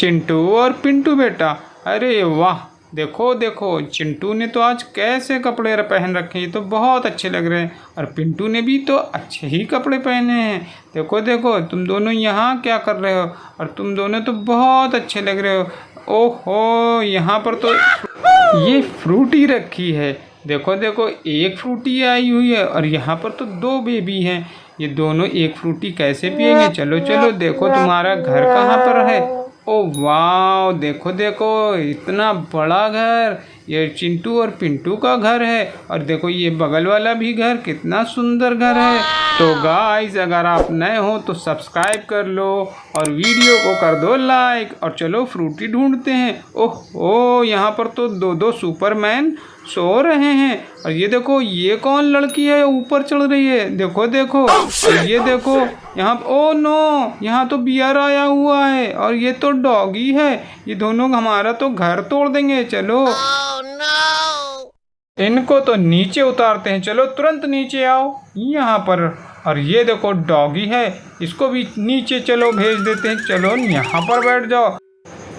चिंटू और पिंटू बेटा, अरे वाह, देखो देखो चिंटू ने तो आज कैसे कपड़े पहन रखे हैं, ये तो बहुत अच्छे लग रहे हैं। और पिंटू ने भी तो अच्छे ही कपड़े पहने हैं। देखो देखो तुम दोनों यहाँ क्या कर रहे हो, और तुम दोनों तो बहुत अच्छे लग रहे हो। ओहो, यहाँ पर तो ये फ्रूटी रखी है। देखो देखो, एक फ्रूटी आई हुई है और यहाँ पर तो दो बेबी हैं। ये दोनों एक फ्रूटी कैसे पिएंगे। चलो चलो, देखो तुम्हारा घर कहाँ पर है। ओ वाह, देखो देखो इतना बड़ा घर, ये चिंटू और पिंटू का घर है। और देखो ये बगल वाला भी घर, कितना सुंदर घर है। तो गाइस, अगर आप नए हो तो सब्सक्राइब कर लो और वीडियो को कर दो लाइक, और चलो फ्रूटी ढूंढते हैं। ओह, यहाँ पर तो दो दो सुपरमैन सो रहे हैं। और ये देखो, ये कौन लड़की है ऊपर चढ़ रही है। देखो देखो, और ये देखो यहाँ, ओ नो, यहाँ तो बियर आया हुआ है और ये तो डॉगी है। ये दोनों हमारा तो घर तोड़ देंगे। चलो इनको तो नीचे उतारते हैं। चलो तुरंत नीचे आओ यहाँ पर। और ये देखो डॉगी है, इसको भी नीचे चलो भेज देते हैं। चलो यहाँ पर बैठ जाओ।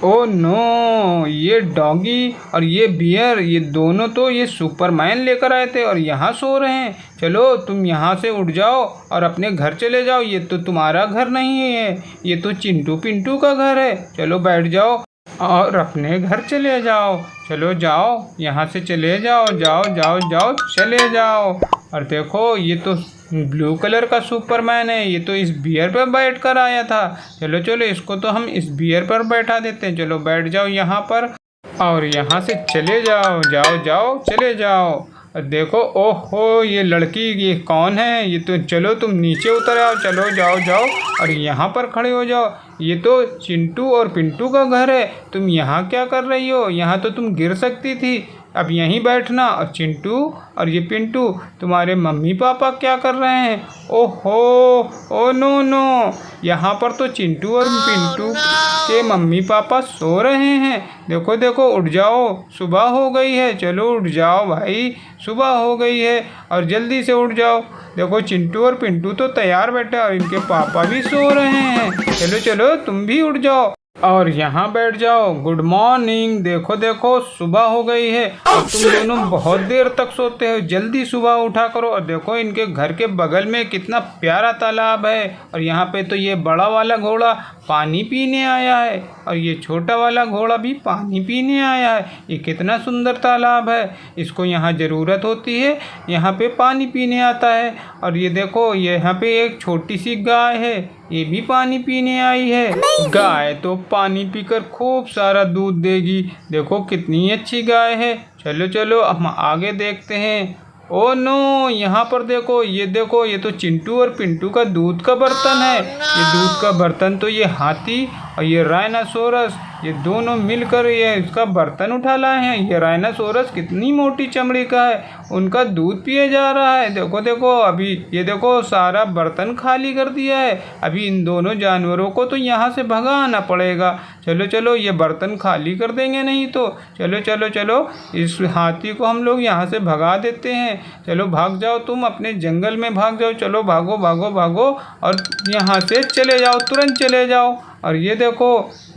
ओ नो, ये डॉगी और ये बियर, ये दोनों तो ये सुपरमैन लेकर आए थे और यहाँ सो रहे हैं। चलो तुम यहाँ से उठ जाओ और अपने घर चले जाओ। ये तो तुम्हारा घर नहीं है, ये तो चिंटू पिंटू का घर है। चलो बैठ जाओ और अपने घर चले जाओ। चलो जाओ, यहाँ से चले जाओ, जाओ जाओ जाओ, चले जाओ। और देखो ये तो ब्लू कलर का सुपरमैन है, ये तो इस बियर पर बैठ कर आया था। चलो चलो, इसको तो हम इस बियर पर बैठा देते हैं। चलो बैठ जाओ यहाँ पर और यहाँ से चले जाओ, जाओ जाओ, चले जाओ। और देखो, ओहो, ये लड़की, ये कौन है। ये तो, चलो तुम नीचे उतर आओ। चलो जाओ जाओ और यहाँ पर खड़े हो जाओ। ये तो चिंटू और पिंटू का घर है। तुम यहाँ क्या कर रही हो, यहाँ तो तुम गिर सकती थी। अब यहीं बैठना। और चिंटू और ये पिंटू, तुम्हारे मम्मी पापा क्या कर रहे हैं। ओहो, ओ नो नो, यहाँ पर तो चिंटू और पिंटू के मम्मी पापा सो रहे हैं। देखो देखो, उठ जाओ, सुबह हो गई है। चलो उठ जाओ भाई, सुबह हो गई है और जल्दी से उठ जाओ। देखो चिंटू और पिंटू तो तैयार बैठे और इनके पापा भी सो रहे हैं। चलो चलो, तुम भी उठ जाओ और यहाँ बैठ जाओ। Good morning. देखो देखो, सुबह हो गई है और तुम दोनों बहुत देर तक सोते हो। जल्दी सुबह उठा करो। और देखो इनके घर के बगल में कितना प्यारा तालाब है। और यहाँ पे तो ये बड़ा वाला घोड़ा पानी पीने आया है और ये छोटा वाला घोड़ा भी पानी पीने आया है। ये कितना सुंदर तालाब है, इसको यहाँ ज़रूरत होती है, यहाँ पे पानी पीने आता है। और ये देखो, यहाँ पे एक छोटी सी गाय है, ये भी पानी पीने आई है। गाय तो पानी पीकर खूब सारा दूध देगी। देखो कितनी अच्छी गाय है। चलो चलो, हम आगे देखते हैं। ओ नो, यहाँ पर देखो, ये तो चिंटू और पिंटू का दूध का बर्तन है। ये दूध का बर्तन तो ये हाथी और ये राइनासोरस, ये दोनों मिलकर ये इसका बर्तन उठा लाए हैं। ये राइनासोरस कितनी मोटी चमड़ी का है, उनका दूध पिए जा रहा है। देखो देखो, अभी ये देखो सारा बर्तन खाली कर दिया है। अभी इन दोनों जानवरों को तो यहाँ से भगाना पड़ेगा। चलो चलो, ये बर्तन खाली कर देंगे नहीं तो। चलो चलो चलो, इस हाथी को हम लोग यहाँ से भगा देते हैं। चलो भाग जाओ, तुम अपने जंगल में भाग जाओ। चलो भागो भागो भागो और यहाँ से चले जाओ, तुरंत चले जाओ। और ये देखो,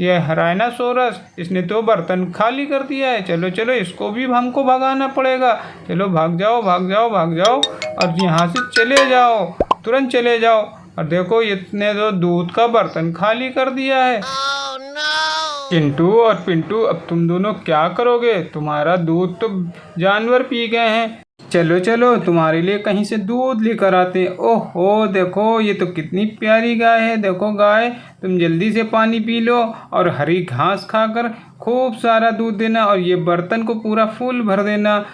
ये राइनासोरस, इसने तो बर्तन खाली कर दिया है। चलो चलो, इसको भी हमको भगाना पड़ेगा। चलो भाग जाओ भाग जाओ भाग जाओ और यहाँ से चले जाओ, तुरंत चले जाओ। और देखो, इतने तो दूध का बर्तन खाली कर दिया है। चिंटू और पिंटू, अब तुम दोनों क्या करोगे। तुम्हारा दूध तो जानवर पी गए हैं। चलो चलो, तुम्हारे लिए कहीं से दूध लेकर आते हैं। ओहो, देखो ये तो कितनी प्यारी गाय है। देखो गाय, तुम जल्दी से पानी पी लो और हरी घास खाकर खूब सारा दूध देना और ये बर्तन को पूरा फुल भर देना।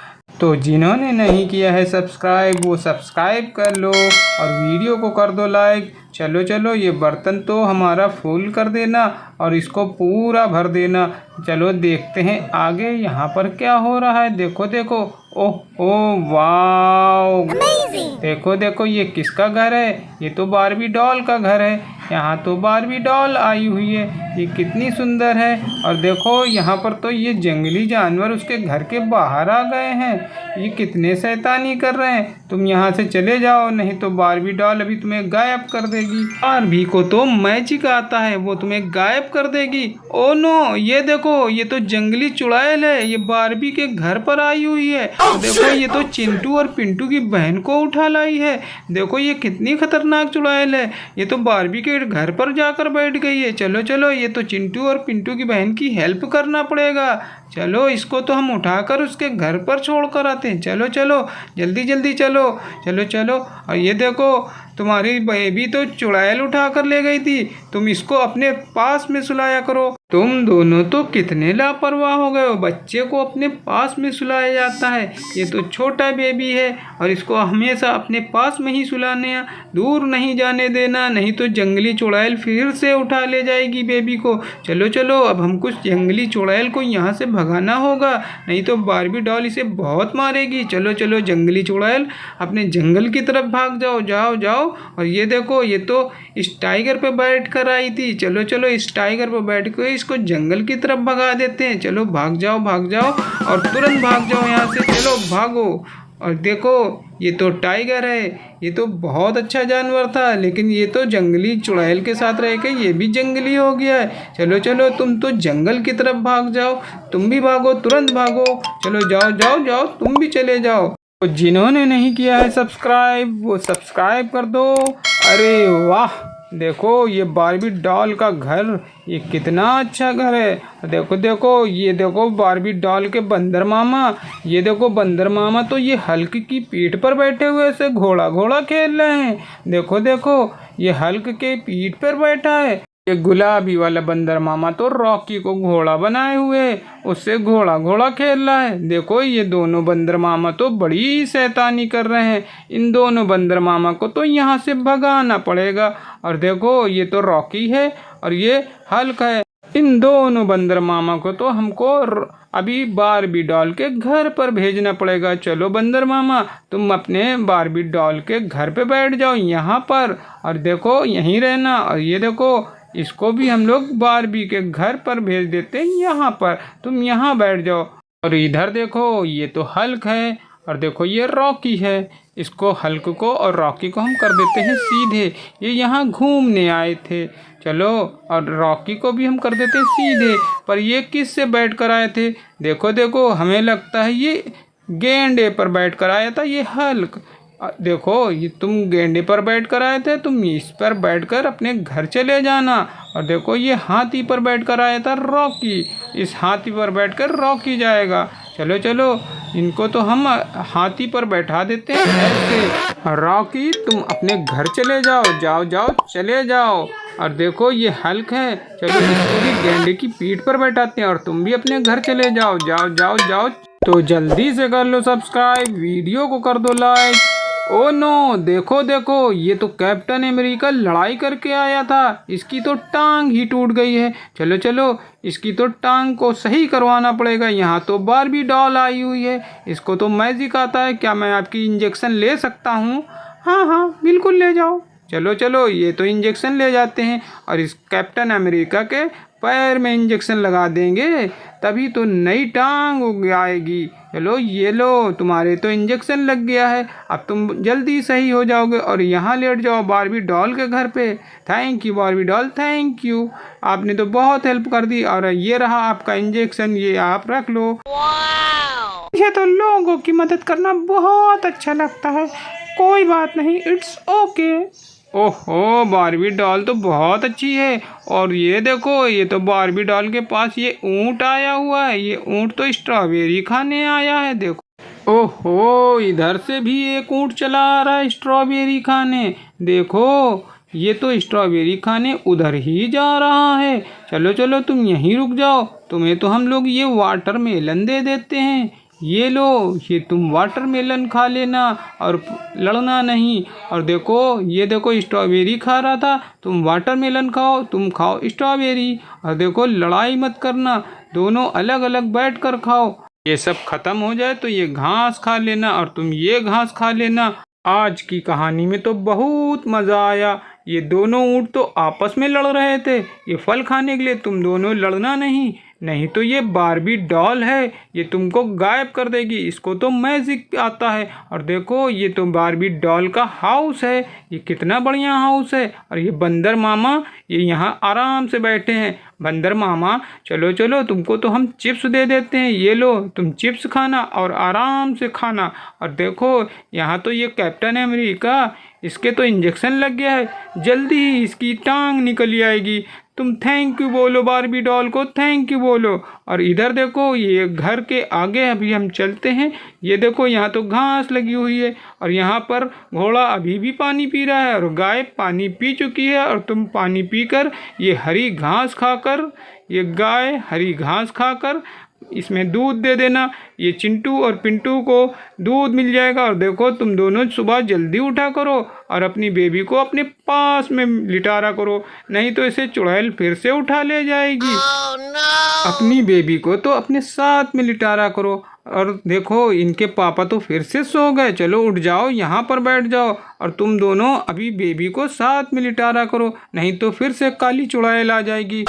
तो जिन्होंने नहीं किया है सब्सक्राइब, वो सब्सक्राइब कर लो और वीडियो को कर दो लाइक। चलो चलो, ये बर्तन तो हमारा फुल कर देना और इसको पूरा भर देना। चलो देखते हैं आगे यहाँ पर क्या हो रहा है। देखो देखो, ओह ओह वाओ, देखो देखो, ये किसका घर है। ये तो बारबी डॉल का घर है। यहाँ तो बारबी डॉल आई हुई है। ये कितनी सुंदर है। और देखो यहाँ पर तो ये जंगली जानवर उसके घर के बाहर आ गए हैं। ये कितने शैतानी कर रहे हैं। तुम यहाँ से चले जाओ, नहीं तो बारबी डॉल अभी तुम्हें गायब कर देगी। बारबी को तो मैजिक आता है, वो तुम्हें गायब कर देगी। ओ नो, ये देखो, ये तो जंगली चुड़ैल है। ये बारबी के घर पर आई हुई है। देखो ये तो चिंटू और पिंटू की बहन को उठा लाई है। देखो ये कितनी खतरनाक चुड़ैल है। ये तो बारबी के घर पर जाकर बैठ गई है। चलो चलो, ये तो चिंटू और पिंटू की बहन की हेल्प करना पड़ेगा। चलो इसको तो हम उठाकर उसके घर पर छोड़ कर आते हैं। चलो चलो, जल्दी जल्दी चलो, चलो चलो। और ये देखो, तुम्हारी बेबी तो चुड़ैल उठा कर ले गई थी। तुम इसको अपने पास में सुलाया करो। तुम दोनों तो कितने लापरवाह हो गए हो। बच्चे को अपने पास में सुलाया जाता है। ये तो छोटा बेबी है और इसको हमेशा अपने पास में ही सुलाने, दूर नहीं जाने देना, नहीं तो जंगली चुड़ैल फिर से उठा ले जाएगी बेबी को। चलो चलो, अब हमको जंगली चुड़ैल को यहाँ से भगाना होगा, नहीं तो बारबी डॉल इसे बहुत मारेगी। चलो चलो जंगली चुड़ैल, अपने जंगल की तरफ भाग जाओ, जाओ जाओ। और ये देखो, ये तो इस टाइगर पे बैठ कर आई थी। चलो चलो, इस टाइगर पे बैठ कर इसको जंगल की तरफ भगा देते हैं। चलो भाग जाओ, भाग जाओ और तुरंत भाग जाओ यहाँ से। चलो भागो। और देखो, ये तो टाइगर है। ये तो बहुत अच्छा जानवर था, लेकिन ये तो जंगली चुड़ैल के साथ रह के ये भी जंगली हो गया है। चलो चलो, तुम तो जंगल की तरफ भाग जाओ। तुम भी भागो, तुरंत भागो। चलो जाओ जाओ जाओ, तुम भी चले जाओ। तो जिन्होंने नहीं किया है सब्सक्राइब, वो सब्सक्राइब कर दो। अरे वाह, देखो ये बारबी डॉल का घर, ये कितना अच्छा घर है। देखो देखो, ये देखो बारबी डॉल के बंदर मामा। ये देखो बंदर मामा तो ये हल्क की पीठ पर बैठे हुए ऐसे घोड़ा घोड़ा खेल रहे हैं। देखो देखो, ये हल्क के पीठ पर बैठा है। ये गुलाबी वाला बंदर मामा तो रॉकी को घोड़ा बनाए हुए उससे घोड़ा घोड़ा खेल रहा है। देखो ये दोनों बंदर मामा तो बड़ी शैतानी कर रहे हैं। इन दोनों बंदर मामा को तो यहाँ से भगाना पड़ेगा। और देखो, ये तो रॉकी है और ये हल्क है। इन दोनों बंदर मामा को तो हमको अभी बारबी डॉल के घर पर भेजना पड़ेगा। चलो बंदर मामा, तुम अपने बारबी डॉल के घर पे बैठ जाओ यहाँ पर, और देखो यहीं रहना। और ये देखो, इसको भी हम लोग बारबी के घर पर भेज देते हैं यहाँ पर। तुम यहाँ बैठ जाओ। और इधर देखो, ये तो हल्क है और देखो ये रॉकी है। इसको हल्क को और रॉकी को हम कर देते हैं सीधे। ये यहाँ घूमने आए थे। चलो, और रॉकी को भी हम कर देते हैं सीधे। पर ये किस से बैठ कर आए थे? देखो देखो, हमें लगता है ये गेंडे पर बैठ कर आया था ये हल्क। देखो, ये तुम गेंडे पर बैठ कर आए थे, तुम इस पर बैठकर अपने घर चले जाना। और देखो, ये हाथी पर बैठ कर आया था रॉकी। इस हाथी पर बैठकर रॉकी जाएगा। चलो चलो, इनको तो हम हाथी पर बैठा देते हैं ऐसे। रॉकी, तुम अपने घर चले जाओ, जाओ जाओ चले जाओ। और देखो, ये हल्क है। चलो इसको भी गेंडे की पीठ पर बैठाते हैं और तुम भी अपने घर चले जाओ, जाओ जाओ जाओ। तो जल्दी से कर लो सब्सक्राइब, वीडियो को कर दो लाइक। ओ नो, देखो देखो, ये तो कैप्टन अमेरिका लड़ाई करके आया था। इसकी तो टांग ही टूट गई है। चलो चलो, इसकी तो टांग को सही करवाना पड़ेगा। यहाँ तो बारबी डॉल आई हुई है, इसको तो मैजिक आता है। क्या मैं आपकी इंजेक्शन ले सकता हूँ? हाँ हाँ, बिल्कुल ले जाओ। चलो चलो, ये तो इंजेक्शन ले जाते हैं और इस कैप्टन अमेरिका के पैर में इंजेक्शन लगा देंगे, तभी तो नई टांग उग आएगी। चलो ये लो, तुम्हारे तो इंजेक्शन लग गया है। अब तुम जल्दी सही हो जाओगे और यहाँ लेट जाओ बारबी डॉल के घर पे। Thank you Barbie doll, thank you, आपने तो बहुत हेल्प कर दी। और ये रहा आपका इंजेक्शन, ये आप रख लो। मुझे तो लोगों की मदद करना बहुत अच्छा लगता है। कोई बात नहीं, इट्स ओके। ओहो, बारबी डॉल तो बहुत अच्छी है। और ये देखो, ये तो बारबी डॉल के पास ये ऊँट आया हुआ है। ये ऊँट तो स्ट्रॉबेरी खाने आया है। देखो, ओहो, इधर से भी एक ऊँट चला आ रहा है स्ट्रॉबेरी खाने। देखो, ये तो स्ट्रॉबेरी खाने उधर ही जा रहा है। चलो चलो, तुम यहीं रुक जाओ, तुम्हें तो हम लोग ये वाटरमेलन दे देते हैं। ये लो, ये तुम वाटरमेलन खा लेना और लड़ना नहीं। और देखो, ये देखो स्ट्रॉबेरी खा रहा था, तुम वाटरमेलन खाओ, तुम खाओ स्ट्रॉबेरी। और देखो, लड़ाई मत करना, दोनों अलग अलग बैठकर खाओ। ये सब खत्म हो जाए तो ये घास खा लेना और तुम ये घास खा लेना। आज की कहानी में तो बहुत मज़ा आया। ये दोनों ऊँट तो आपस में लड़ रहे थे ये फल खाने के लिए। तुम दोनों लड़ना नहीं, नहीं तो ये बारबी डॉल है, ये तुमको गायब कर देगी। इसको तो मैजिक आता है। और देखो ये तो बारबी डॉल का हाउस है, ये कितना बढ़िया हाउस है। और ये बंदर मामा ये यहाँ आराम से बैठे हैं। बंदर मामा चलो चलो, तुमको तो हम चिप्स दे देते हैं, ये लो तुम चिप्स खाना और आराम से खाना। और देखो यहाँ तो ये कैप्टन अमेरिका, इसके तो इंजेक्शन लग गया है, जल्दी ही इसकी टांग निकल आएगी। तुम थैंक यू बोलो बारबी डॉल को, थैंक यू बोलो। और इधर देखो ये घर के आगे अभी हम चलते हैं। ये देखो यहाँ तो घास लगी हुई है और यहाँ पर घोड़ा अभी भी पानी पी रहा है और गाय पानी पी चुकी है। और तुम पानी पीकर ये हरी घास खाकर, ये गाय हरी घास खाकर इसमें दूध दे देना। ये चिंटू और पिंटू को दूध मिल जाएगा। और देखो तुम दोनों सुबह जल्दी उठा करो और अपनी बेबी को अपने पास में लिटारा करो, नहीं तो इसे चुड़ैल फिर से उठा ले जाएगी। अपनी बेबी को तो अपने साथ में लिटारा करो। और देखो इनके पापा तो फिर से सो गए, चलो उठ जाओ, यहाँ पर बैठ जाओ और तुम दोनों अभी बेबी को साथ में लिटारा करो, नहीं तो फिर से काली चुड़ैल आ जाएगी।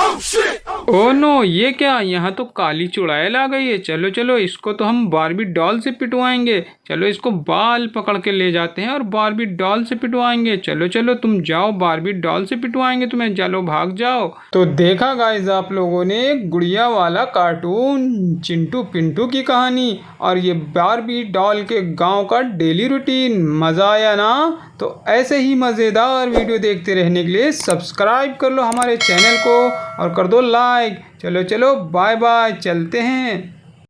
ओह नो, ये क्या, यहाँ तो काली चुड़ैल आ गई है। चलो चलो इसको तो हम बारबी डॉल से पिटवाएंगे। चलो इसको बाल पकड़ के ले जाते हैं और बारबी डॉल से पिटवाएंगे। चलो चलो तुम जाओ, बारबी डॉल से पिटवाएंगे तुम्हें, चलो भाग जाओ। तो देखा गाइस आप लोगों ने गुड़िया वाला कार्टून, चिंटू पिंटू की कहानी और ये बारबी डॉल के गांव का डेली रूटीन। मज़ा आया ना? तो ऐसे ही मज़ेदार वीडियो देखते रहने के लिए सब्सक्राइब कर लो हमारे चैनल को और कर दो लाइक। चलो चलो बाय बाय, चलते हैं।